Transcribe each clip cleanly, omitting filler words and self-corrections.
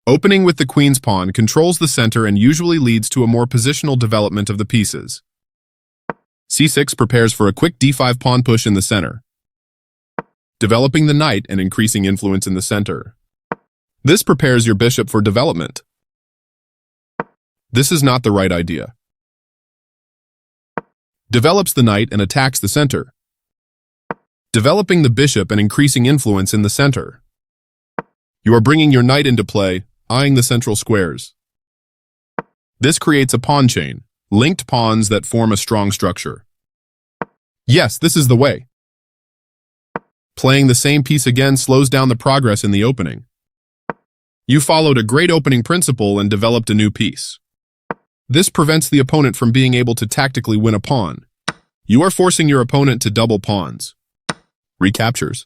Opening with the queen's pawn controls the center and usually leads to a more positional development of the pieces. c6 prepares for a quick d5 pawn push in the center, developing the knight and increasing influence in the center. This prepares your bishop for development. This is not the right idea. Develops the knight and attacks the center, developing the bishop and increasing influence in the center. You are bringing your knight into play, eyeing the central squares. This creates a pawn chain, linked pawns that form a strong structure. Yes, this is the way. Playing the same piece again slows down the progress in the opening. You followed a great opening principle and developed a new piece. This prevents the opponent from being able to tactically win a pawn. You are forcing your opponent to double pawns. Recaptures.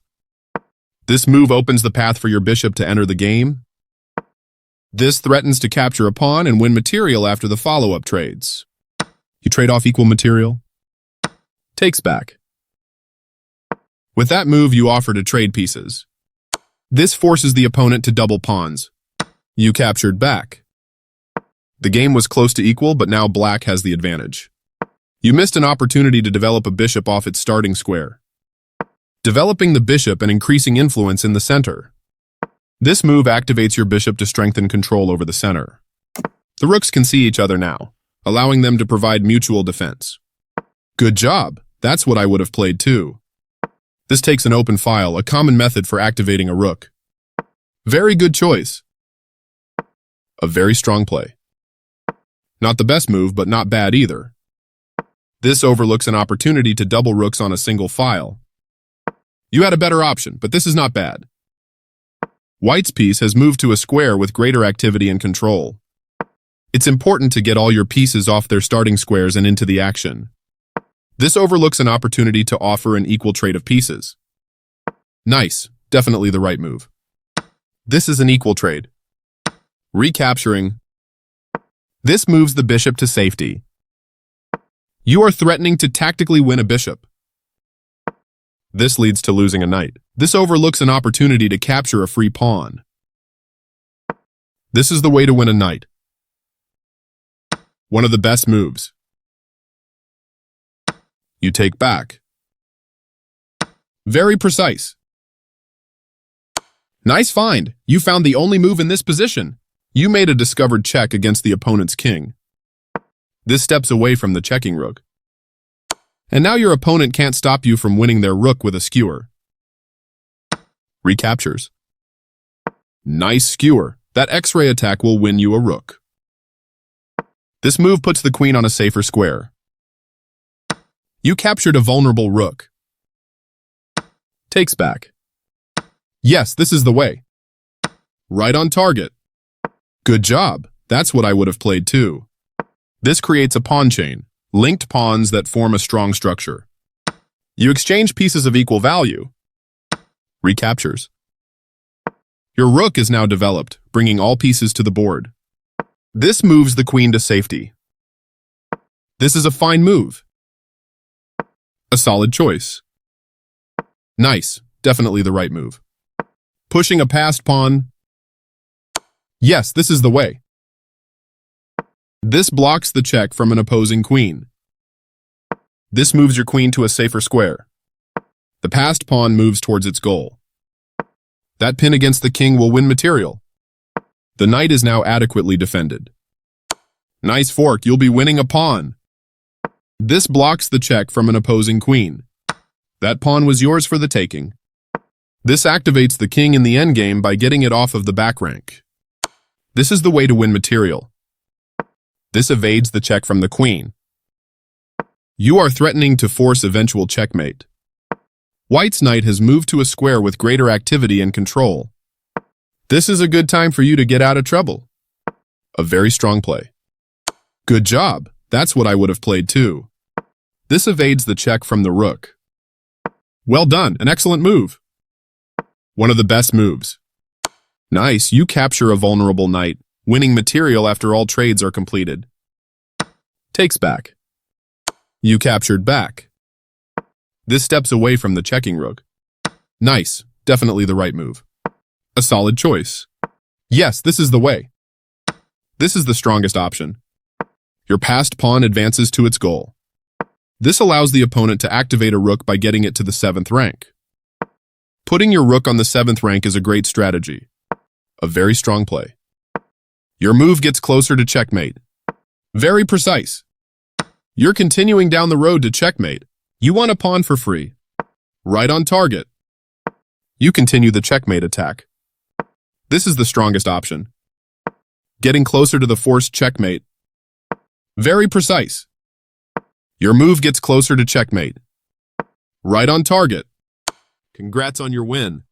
This move opens the path for your bishop to enter the game. This threatens to capture a pawn and win material after the follow-up trades. You trade off equal material. Takes back. With that move, you offer to trade pieces. This forces the opponent to double pawns. You captured back. The game was close to equal, but now black has the advantage. You missed an opportunity to develop a bishop off its starting square, developing the bishop and increasing influence in the center. This move activates your bishop to strengthen control over the center. The rooks can see each other now, allowing them to provide mutual defense. Good job. That's what I would have played too. This takes an open file, a common method for activating a rook. Very good choice. A very strong play. Not the best move, but not bad either. This overlooks an opportunity to double rooks on a single file. You had a better option, but this is not bad. White's piece has moved to a square with greater activity and control. It's important to get all your pieces off their starting squares and into the action. This overlooks an opportunity to offer an equal trade of pieces. Nice, definitely the right move. This is an equal trade. Recapturing. This moves the bishop to safety. You are threatening to tactically win a bishop. This leads to losing a knight. This overlooks an opportunity to capture a free pawn. This is the way to win a knight. One of the best moves. You take back. Very precise. Nice find. You found the only move in this position. You made a discovered check against the opponent's king. This steps away from the checking rook. And now your opponent can't stop you from winning their rook with a skewer. Recaptures. Nice skewer. That X-ray attack will win you a rook. This move puts the queen on a safer square. You captured a vulnerable rook. Takes back. Yes, this is the way. Right on target. Good job. That's what I would have played too. This creates a pawn chain, linked pawns that form a strong structure. You exchange pieces of equal value. Recaptures. Your rook is now developed, bringing all pieces to the board. This moves the queen to safety. This is a fine move. A solid choice. Nice, definitely the right move. Pushing a passed pawn. Yes, this is the way. This blocks the check from an opposing queen. This moves your queen to a safer square. The passed pawn moves towards its goal. That pin against the king will win material. The knight is now adequately defended. Nice fork, you'll be winning a pawn. This blocks the check from an opposing queen. That pawn was yours for the taking. This activates the king in the endgame by getting it off of the back rank. This is the way to win material. This evades the check from the queen. You are threatening to force eventual checkmate. White's knight has moved to a square with greater activity and control. This is a good time for you to get out of trouble. A very strong play. Good job. That's what I would have played too. This evades the check from the rook. Well done, an excellent move. One of the best moves. Nice, you capture a vulnerable knight, winning material after all trades are completed. Takes back. You captured back. This steps away from the checking rook. Nice, definitely the right move. A solid choice. Yes, this is the way. This is the strongest option. Your passed pawn advances to its goal. This allows the opponent to activate a rook by getting it to the 7th rank. Putting your rook on the 7th rank is a great strategy. A very strong play. Your move gets closer to checkmate. Very precise. You're continuing down the road to checkmate. You want a pawn for free. Right on target. You continue the checkmate attack. This is the strongest option. Getting closer to the forced checkmate. Very precise. Your move gets closer to checkmate. Right on target. Congrats on your win.